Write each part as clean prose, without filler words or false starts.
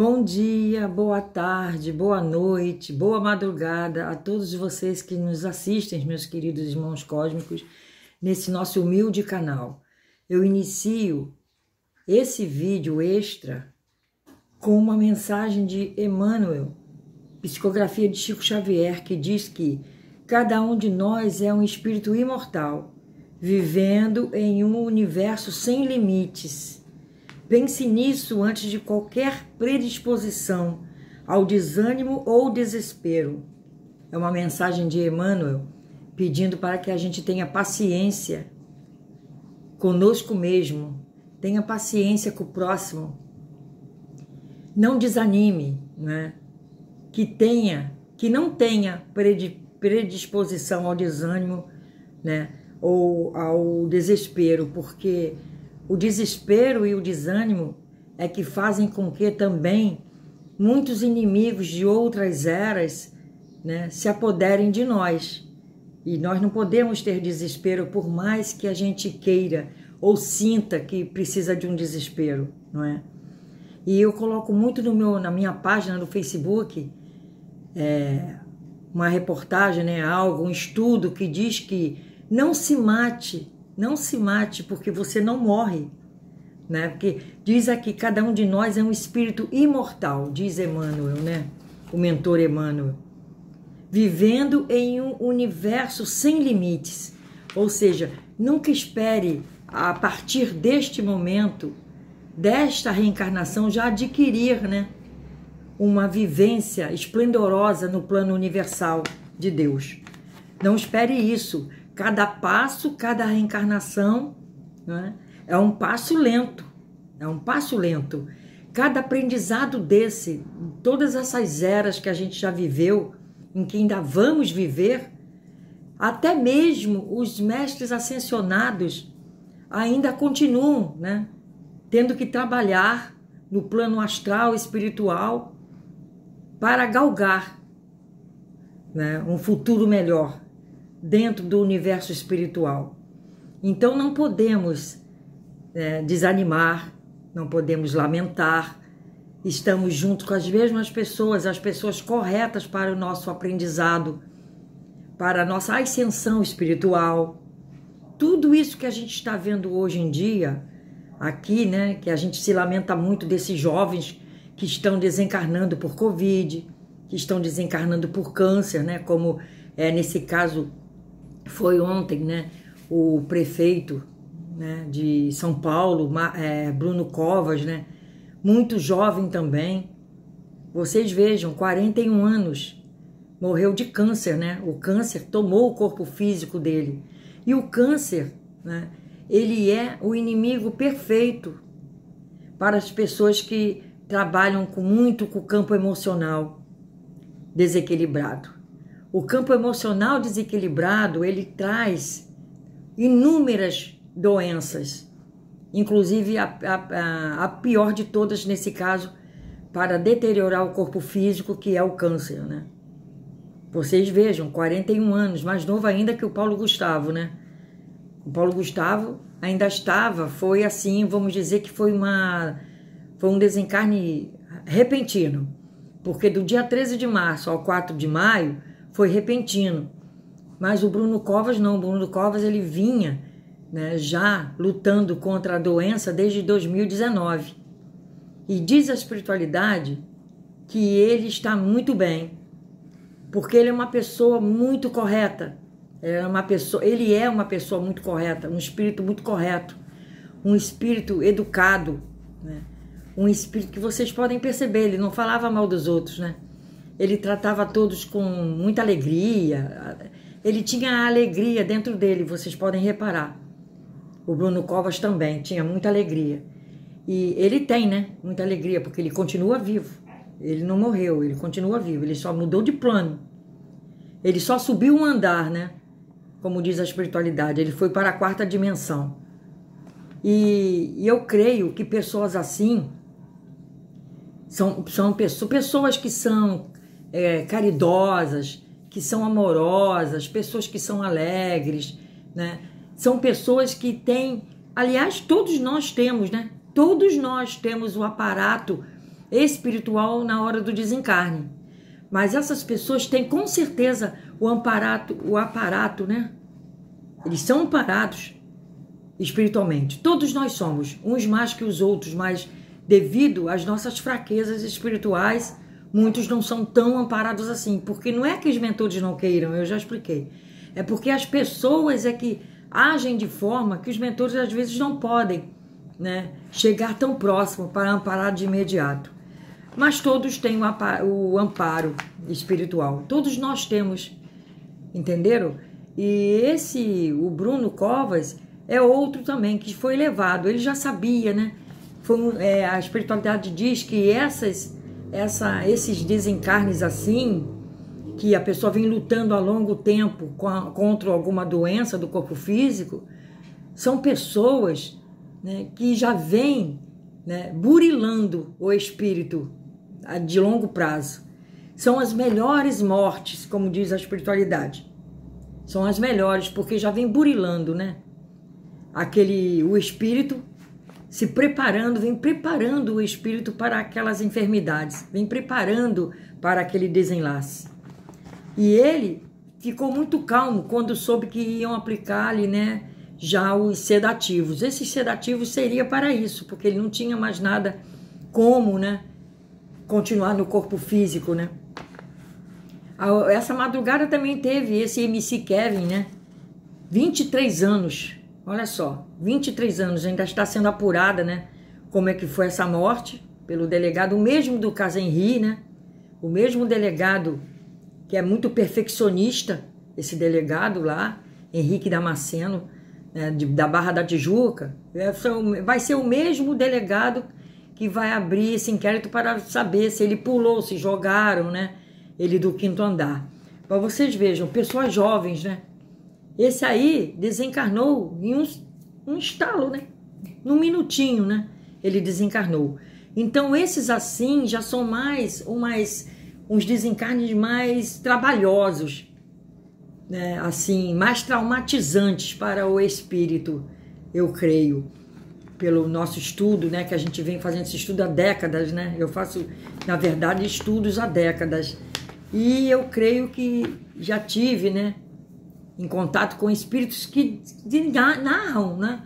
Bom dia, boa tarde, boa noite, boa madrugada a todos vocês que nos assistem, meus queridos irmãos cósmicos, nesse nosso humilde canal. Eu inicio esse vídeo extra com uma mensagem de Emmanuel, psicografia de Chico Xavier, que diz que cada um de nós é um espírito imortal, vivendo em um universo sem limites. Pense nisso antes de qualquer predisposição ao desânimo ou desespero. É uma mensagem de Emmanuel pedindo para que a gente tenha paciência conosco mesmo, tenha paciência com o próximo, não desanime, né? Que não tenha predisposição ao desânimo, né? Ou ao desespero, porque o desespero e o desânimo é que fazem com que também muitos inimigos de outras eras, né, se apoderem de nós. E nós não podemos ter desespero por mais que a gente queira ou sinta que precisa de um desespero, não é? E eu coloco muito na minha página do Facebook uma reportagem, né, um estudo que diz que não se mate porque você não morre, né? Porque diz aqui, cada um de nós é um espírito imortal, diz Emmanuel, né? O mentor Emmanuel, vivendo em um universo sem limites. Ou seja, nunca espere a partir deste momento, desta reencarnação, já adquirir, né, uma vivência esplendorosa no plano universal de Deus. Não espere isso. Cada passo, cada reencarnação, né, é um passo lento, Cada aprendizado desse, todas essas eras que a gente já viveu, em que ainda vamos viver, até mesmo os mestres ascensionados ainda continuam, né, tendo que trabalhar no plano astral, espiritual, para galgar, né, um futuro melhor dentro do universo espiritual. Então não podemos desanimar, não podemos lamentar. Estamos junto com as mesmas pessoas, as pessoas corretas para o nosso aprendizado, para a nossa ascensão espiritual. Tudo isso que a gente está vendo hoje em dia aqui, né, que a gente se lamenta muito desses jovens que estão desencarnando por Covid, que estão desencarnando por câncer, né, como nesse caso foi ontem, né, o prefeito, né, de São Paulo, Bruno Covas, né, muito jovem também. Vocês vejam, 41 anos, morreu de câncer, né? O câncer tomou o corpo físico dele. E o câncer, né, ele é o inimigo perfeito para as pessoas que trabalham muito com o campo emocional desequilibrado. O campo emocional desequilibrado, ele traz inúmeras doenças, inclusive a pior de todas nesse caso, para deteriorar o corpo físico, que é o câncer, né? Vocês vejam, 41 anos, mais novo ainda que o Paulo Gustavo, né? O Paulo Gustavo ainda foi assim, vamos dizer que foi um desencarne repentino, porque do dia 13 de março ao 4 de maio foi repentino. Mas o Bruno Covas não, o Bruno Covas ele vinha, né, já lutando contra a doença desde 2019. E diz a espiritualidade que ele está muito bem, porque ele é uma pessoa muito correta. Ele é uma pessoa muito correta, um espírito muito correto, um espírito educado, né? Um espírito que vocês podem perceber, ele não falava mal dos outros, né? Ele tratava todos com muita alegria, ele tinha a alegria dentro dele, vocês podem reparar. O Bruno Covas também tinha muita alegria. E ele tem, né, muita alegria, porque ele continua vivo. Ele não morreu, ele continua vivo, ele só mudou de plano. Ele só subiu um andar, né? Como diz a espiritualidade, ele foi para a 4ª dimensão. E eu creio que pessoas assim são pessoas que são caridosas, que são amorosas, pessoas que são alegres, né? São pessoas que têm, aliás, todos nós temos, né? Todos nós temos o aparato espiritual na hora do desencarne. Mas essas pessoas têm com certeza o aparato, né? Eles são amparados espiritualmente. Todos nós somos, uns mais que os outros, mas devido às nossas fraquezas espirituais, muitos não são tão amparados assim. Porque não é que os mentores não queiram, eu já expliquei. É porque as pessoas é que agem de forma que os mentores às vezes não podem, né, chegar tão próximo para amparar de imediato. Mas todos têm o amparo espiritual. Todos nós temos, entenderam? E o Bruno Covas, é outro também que foi levado. Ele já sabia, né? A espiritualidade diz que esses desencarnes assim, que a pessoa vem lutando há longo tempo contra alguma doença do corpo físico, são pessoas, né, que já vêm, né, burilando o espírito de longo prazo. São as melhores mortes, como diz a espiritualidade. São as melhores, porque já vem burilando, né? O espírito se preparando, vem preparando o espírito para aquelas enfermidades, vem preparando para aquele desenlace. E ele ficou muito calmo quando soube que iam aplicar ali, né, já os sedativos. Esses sedativos seria para isso, porque ele não tinha mais nada como, né, continuar no corpo físico, né. Essa madrugada também teve esse MC Kevin, né, 23 anos, olha só, 23 anos, ainda está sendo apurada, né, como é que foi essa morte pelo delegado, o mesmo do caso Henri, né, o mesmo delegado que é muito perfeccionista, esse delegado lá, Henrique Damasceno, né, da Barra da Tijuca, vai ser o mesmo delegado que vai abrir esse inquérito para saber se ele pulou, se jogaram, né, ele do 5º andar. Para vocês vejam, pessoas jovens, né? Esse aí desencarnou em um estalo, né? Num minutinho, né? Ele desencarnou. Então, esses assim já são uns desencarnes mais trabalhosos, né? Assim, mais traumatizantes para o espírito, eu creio. Pelo nosso estudo, né? Que a gente vem fazendo esse estudo há décadas, né? Eu faço, na verdade, estudos há décadas. E eu creio que já tive, né, em contato com espíritos que narram, né,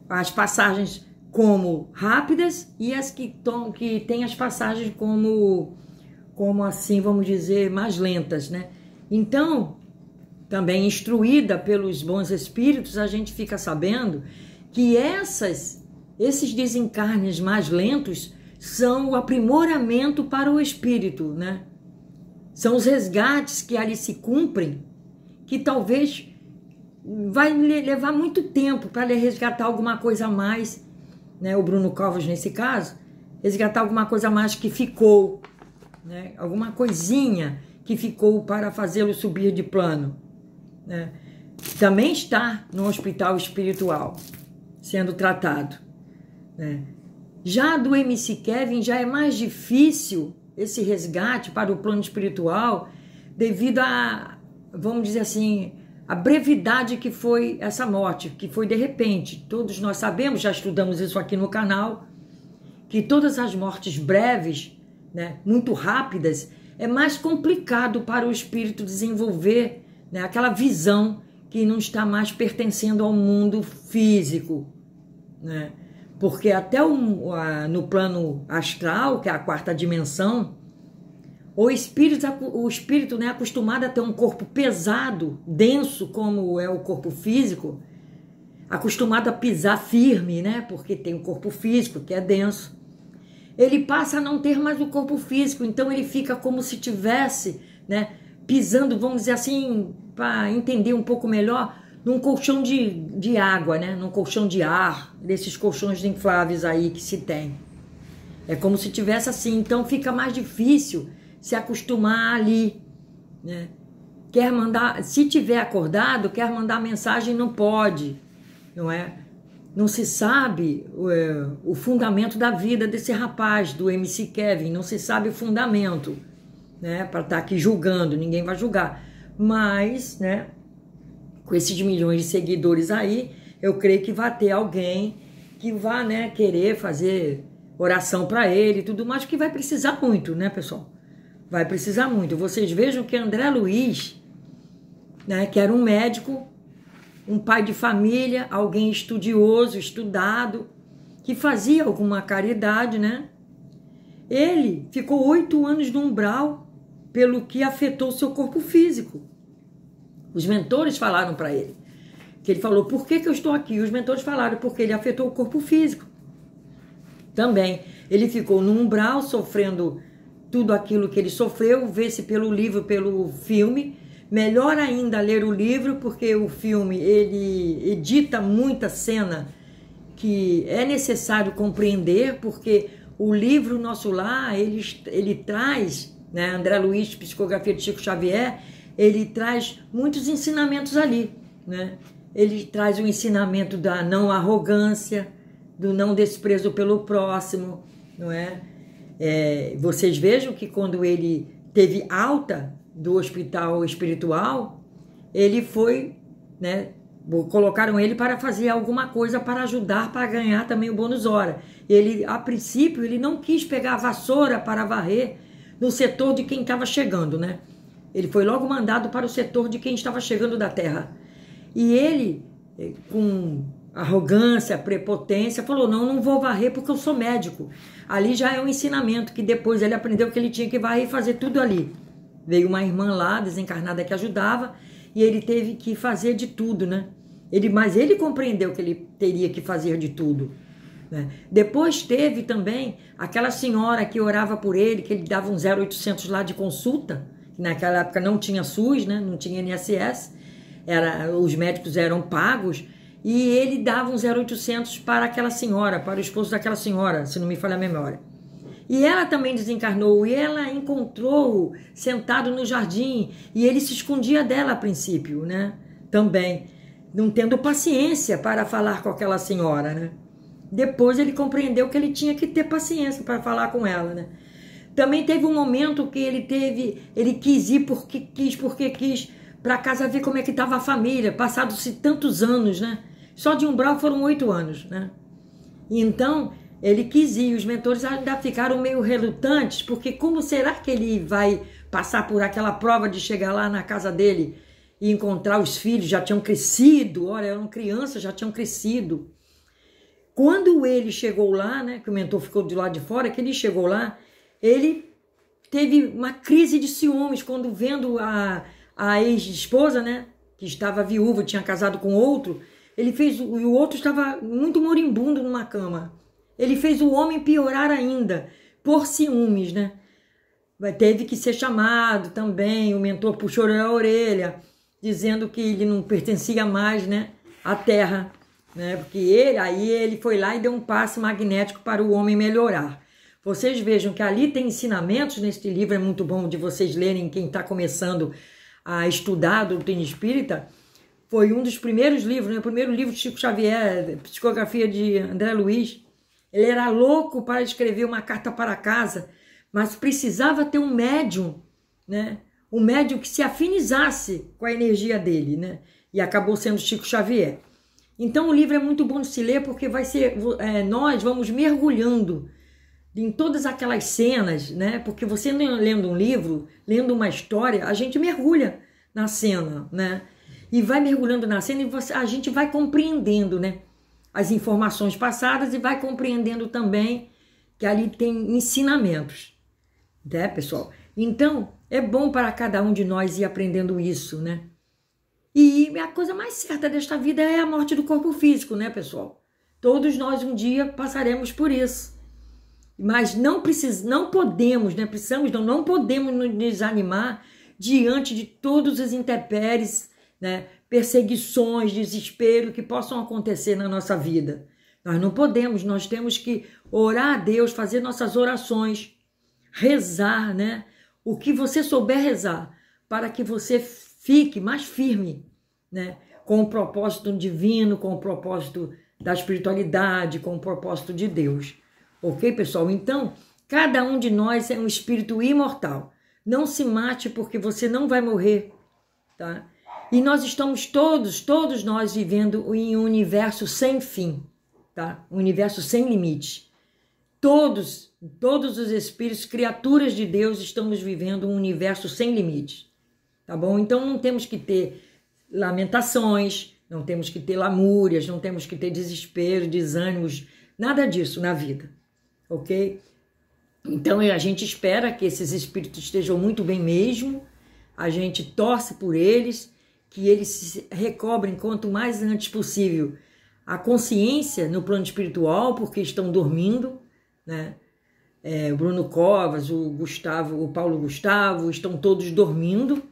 as passagens como rápidas e as que têm as passagens como assim, vamos dizer, mais lentas, né. Então, também instruída pelos bons espíritos, a gente fica sabendo que esses desencarnes mais lentos são o aprimoramento para o espírito, né. São os resgates que ali se cumprem, que talvez vai levar muito tempo para ele resgatar alguma coisa a mais, né? O Bruno Covas, nesse caso, resgatar alguma coisa a mais que ficou, né? Alguma coisinha que ficou para fazê-lo subir de plano, né? Também está no hospital espiritual, sendo tratado, né? Já do MC Kevin já é mais difícil esse resgate para o plano espiritual, devido a, vamos dizer assim, a brevidade que foi essa morte, que foi de repente. Todos nós sabemos, já estudamos isso aqui no canal, que todas as mortes breves, né, muito rápidas, é mais complicado para o espírito desenvolver, né, aquela visão que não está mais pertencendo ao mundo físico, né? Porque até no plano astral, que é a 4ª dimensão, o espírito, né, acostumado a ter um corpo pesado, denso, como é o corpo físico, acostumado a pisar firme, né, porque tem um corpo físico que é denso, ele passa a não ter mais o corpo físico, então ele fica como se tivesse, né, pisando, vamos dizer assim, para entender um pouco melhor, num colchão de água, né? Num colchão de ar, desses colchões infláveis aí que se tem. É como se tivesse assim, então fica mais difícil se acostumar ali, né? Quer mandar, se tiver acordado, quer mandar mensagem, não pode, não é? Não se sabe o fundamento da vida desse rapaz, do MC Kevin, não se sabe o fundamento, né? Para estar aqui julgando, ninguém vai julgar. Mas, né, com esses milhões de seguidores aí, eu creio que vai ter alguém que vai, né, querer fazer oração para ele e tudo mais, que vai precisar muito, né, pessoal? Vai precisar muito. Vocês vejam que André Luiz, né, que era um médico, um pai de família, alguém estudioso, estudado, que fazia alguma caridade, né? Ele ficou 8 anos no umbral, pelo que afetou seu corpo físico. Os mentores falaram para ele, que ele falou, por que eu estou aqui? Os mentores falaram, porque ele afetou o corpo físico. Também, ele ficou no umbral, sofrendo tudo aquilo que ele sofreu, vê-se pelo livro, pelo filme. Melhor ainda ler o livro, porque o filme, ele edita muita cena que é necessário compreender, porque o livro Nosso Lar, ele traz, né, André Luiz, Psicografia de Chico Xavier, ele traz muitos ensinamentos ali, né? Ele traz o ensinamento da não arrogância, do não desprezo pelo próximo, não é? Vocês vejam que quando ele teve alta do hospital espiritual, ele foi, né, colocaram ele para fazer alguma coisa para ajudar, para ganhar também o bônus hora. Ele, a princípio, ele não quis pegar a vassoura para varrer no setor de quem estava chegando, né? Ele foi logo mandado para o setor de quem estava chegando da terra. E ele, com arrogância, prepotência, falou, não vou varrer porque eu sou médico. Ali já é um ensinamento que depois ele aprendeu que ele tinha que varrer e fazer tudo ali. Veio uma irmã lá, desencarnada, que ajudava, e ele teve que fazer de tudo, né? Mas ele compreendeu que ele teria que fazer de tudo, né? Depois teve também aquela senhora que orava por ele, que ele dava um 0800 lá de consulta, que naquela época não tinha SUS, né? Não tinha INSS, os médicos eram pagos, e ele dava um 0800 para aquela senhora, para o esposo daquela senhora, se não me falha a memória. E ela também desencarnou, e ela encontrou-o sentado no jardim, e ele se escondia dela a princípio, né? Também, não tendo paciência para falar com aquela senhora, né? Depois ele compreendeu que ele tinha que ter paciência para falar com ela, né? Também teve um momento que ele quis ir porque quis, para casa ver como é que estava a família, passados-se tantos anos, né? Só de umbral foram 8 anos, né? Então, ele quis ir, os mentores ainda ficaram meio relutantes, porque como será que ele vai passar por aquela prova de chegar lá na casa dele e encontrar os filhos, já tinham crescido, olha, eram crianças, já tinham crescido. Quando ele chegou lá, né, que o mentor ficou de lado de fora, que ele chegou lá, ele teve uma crise de ciúmes, quando vendo a ex-esposa, né, que estava viúva, tinha casado com outro, e o outro estava muito moribundo numa cama. Ele fez o homem piorar ainda, por ciúmes, né? Teve que ser chamado também, o mentor puxou a orelha, dizendo que ele não pertencia mais, né, à terra, né? Porque ele foi lá e deu um passe magnético para o homem melhorar. Vocês vejam que ali tem ensinamentos, neste livro é muito bom de vocês lerem, quem está começando a estudar a doutrina espírita. Foi um dos primeiros livros, né? O primeiro livro de Chico Xavier, Psicografia de André Luiz. Ele era louco para escrever uma carta para casa, mas precisava ter um médium, né? Um médium que se afinizasse com a energia dele, né? E acabou sendo Chico Xavier. Então o livro é muito bom de se ler, porque nós vamos mergulhando em todas aquelas cenas, né? Porque você lendo um livro, lendo uma história, a gente mergulha na cena, né? E vai mergulhando na cena e a gente vai compreendendo, né, as informações passadas, e vai compreendendo também que ali tem ensinamentos, né, pessoal? Então, é bom para cada um de nós ir aprendendo isso, né? E a coisa mais certa desta vida é a morte do corpo físico, né, pessoal? Todos nós um dia passaremos por isso. Mas não podemos nos desanimar diante de todos os intempéries, né, perseguições, desespero que possam acontecer na nossa vida. Nós não podemos, nós temos que orar a Deus, fazer nossas orações, rezar, né? O que você souber rezar, para que você fique mais firme, né? Com o propósito divino, com o propósito da espiritualidade, com o propósito de Deus. Ok, pessoal? Então, cada um de nós é um espírito imortal. Não se mate, porque você não vai morrer, tá? E nós estamos todos nós vivendo em um universo sem fim, tá? Um universo sem limite. todos os espíritos, criaturas de Deus, estamos vivendo um universo sem limites, tá bom? Então não temos que ter lamentações, não temos que ter lamúrias, não temos que ter desespero, desânimos, nada disso na vida, ok? Então a gente espera que esses espíritos estejam muito bem mesmo, a gente torce por eles, que eles se recobrem quanto mais antes possível a consciência no plano espiritual, porque estão dormindo, né? O Bruno Covas, o Paulo Gustavo, estão todos dormindo.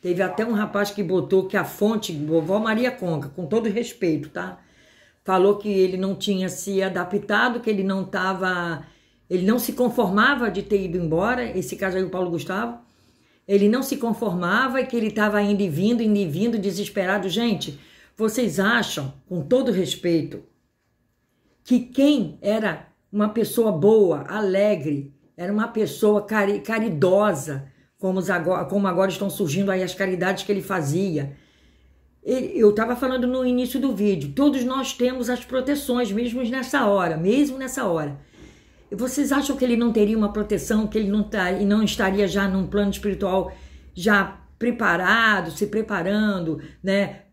Teve até um rapaz que botou que a fonte, vovó Maria Conca, com todo respeito, tá? Falou que ele não tinha se adaptado, que ele não se conformava de ter ido embora, esse caso aí o Paulo Gustavo, ele não se conformava e que ele estava indo e vindo, desesperado. Gente, vocês acham, com todo respeito, que quem era uma pessoa boa, alegre, era uma pessoa caridosa, como agora estão surgindo aí as caridades que ele fazia? Eu estava falando no início do vídeo, todos nós temos as proteções, mesmo nessa hora. Vocês acham que ele não teria uma proteção, que ele não estaria já num plano espiritual já preparado, se preparando, né?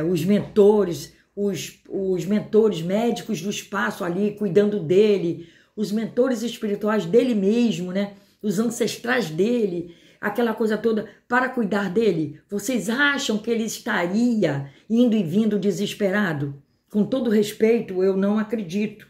Os mentores, os mentores médicos do espaço ali, cuidando dele, os mentores espirituais dele mesmo, né? Os ancestrais dele, aquela coisa toda para cuidar dele. Vocês acham que ele estaria indo e vindo desesperado? Com todo respeito, eu não acredito,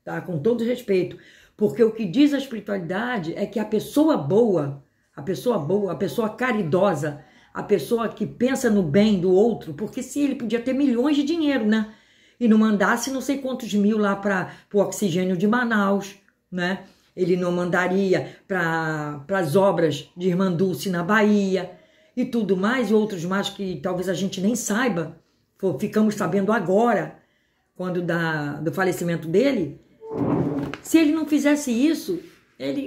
tá? Com todo respeito. Porque o que diz a espiritualidade é que a pessoa boa, a pessoa caridosa, a pessoa que pensa no bem do outro, porque se ele podia ter milhões de dinheiro, né? E não mandasse não sei quantos mil lá para o oxigênio de Manaus, né? Ele não mandaria para as obras de Irmã Dulce na Bahia e tudo mais, e outros mais que talvez a gente nem saiba, ficamos sabendo agora, quando do falecimento dele. Se ele não fizesse isso,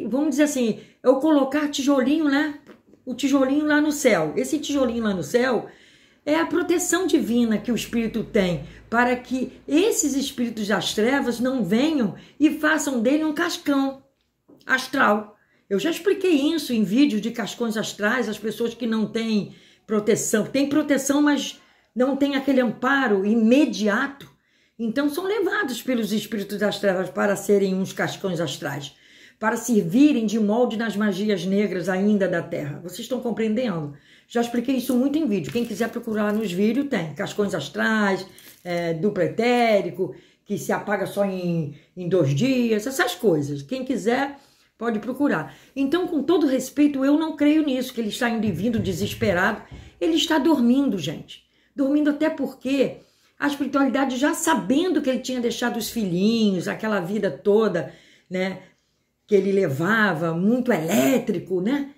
vamos dizer assim, eu colocar tijolinho, né? O tijolinho lá no céu. Esse tijolinho lá no céu é a proteção divina que o espírito tem para que esses espíritos das trevas não venham e façam dele um cascão astral. Eu já expliquei isso em vídeos de cascões astrais, as pessoas que não têm proteção. Tem proteção, mas não tem aquele amparo imediato. Então são levados pelos espíritos das trevas para serem uns cascões astrais, para servirem de molde nas magias negras ainda da Terra. Vocês estão compreendendo? Já expliquei isso muito em vídeo. Quem quiser procurar nos vídeos tem. Cascões astrais, duplo etérico, que se apaga só em 2 dias, essas coisas. Quem quiser pode procurar. Então, com todo respeito, eu não creio nisso, que ele está indo e vindo desesperado. Ele está dormindo, gente. Dormindo até porque a espiritualidade, já sabendo que ele tinha deixado os filhinhos, aquela vida toda, né, que ele levava, muito elétrico, né?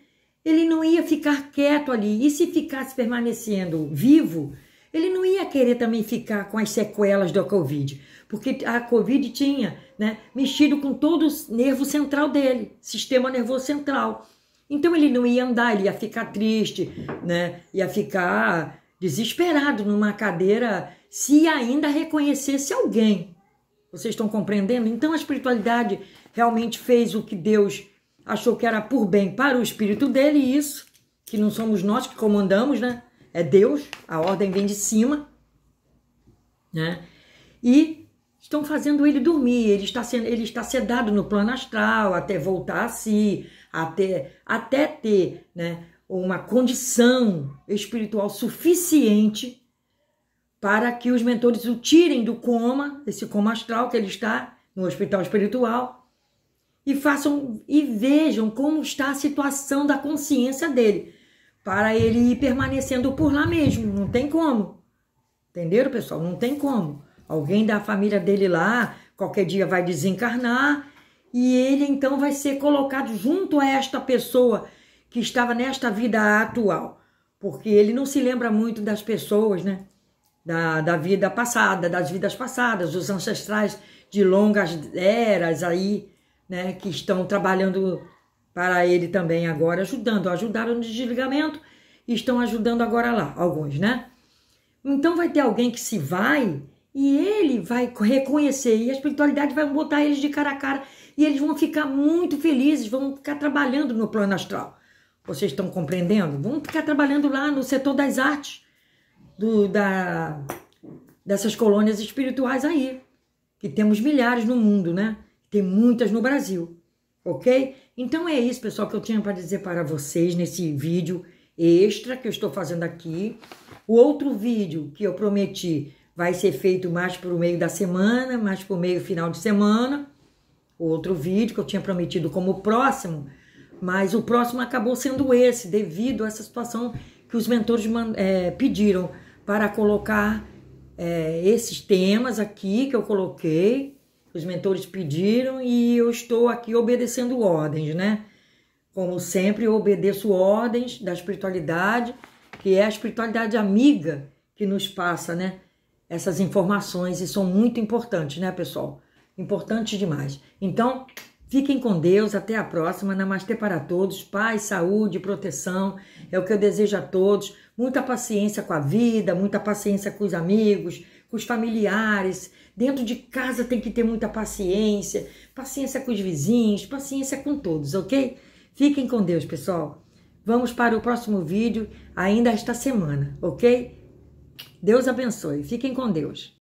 Ele não ia ficar quieto ali. E se ficasse permanecendo vivo, ele não ia querer também ficar com as sequelas da Covid. Porque a Covid tinha, né, mexido com todo o nervo central dele, sistema nervoso central. Então ele não ia andar, ele ia ficar triste, né? Ia ficar desesperado numa cadeira, se ainda reconhecesse alguém. Vocês estão compreendendo? Então a espiritualidade realmente fez o que Deus achou que era por bem para o espírito dele, e isso, que não somos nós que comandamos, né? É Deus, a ordem vem de cima, né? E estão fazendo ele dormir, ele está sedado no plano astral, até voltar a si, até ter, né, uma condição espiritual suficiente para que os mentores o tirem do coma, esse coma astral que ele está no hospital espiritual, e vejam como está a situação da consciência dele, para ele ir permanecendo por lá mesmo. Não tem como. Entenderam, pessoal? Não tem como. Alguém da família dele lá, qualquer dia vai desencarnar, e ele então vai ser colocado junto a esta pessoa que estava nesta vida atual. Porque ele não se lembra muito das pessoas, né? Da vida passada, das vidas passadas, dos ancestrais de longas eras aí, né, que estão trabalhando para ele também agora, ajudaram no desligamento e estão ajudando agora lá, alguns, né? Então vai ter alguém que se vai e ele vai reconhecer, e a espiritualidade vai botar eles de cara a cara. E eles vão ficar muito felizes, vão ficar trabalhando no plano astral. Vocês estão compreendendo? Vão ficar trabalhando lá no setor das artes, dessas colônias espirituais aí, que temos milhares no mundo, né? Tem muitas no Brasil, ok? Então é isso, pessoal, que eu tinha para dizer para vocês nesse vídeo extra que eu estou fazendo aqui. O outro vídeo que eu prometi vai ser feito mais para o meio da semana, mais para o meio final de semana. O outro vídeo que eu tinha prometido como próximo, mas o próximo acabou sendo esse, devido a essa situação que os mentores pediram para colocar esses temas aqui que eu coloquei. Os mentores pediram e eu estou aqui obedecendo ordens, né? Como sempre, eu obedeço ordens da espiritualidade, que é a espiritualidade amiga que nos passa, né? Essas informações, e são muito importantes, né, pessoal? Importantes demais. Então, fiquem com Deus, até a próxima. Namastê para todos, paz, saúde, proteção, é o que eu desejo a todos. Muita paciência com a vida, muita paciência com os amigos, com os familiares. Dentro de casa tem que ter muita paciência, paciência com os vizinhos, paciência com todos, ok? Fiquem com Deus, pessoal. Vamos para o próximo vídeo ainda esta semana, ok? Deus abençoe. Fiquem com Deus.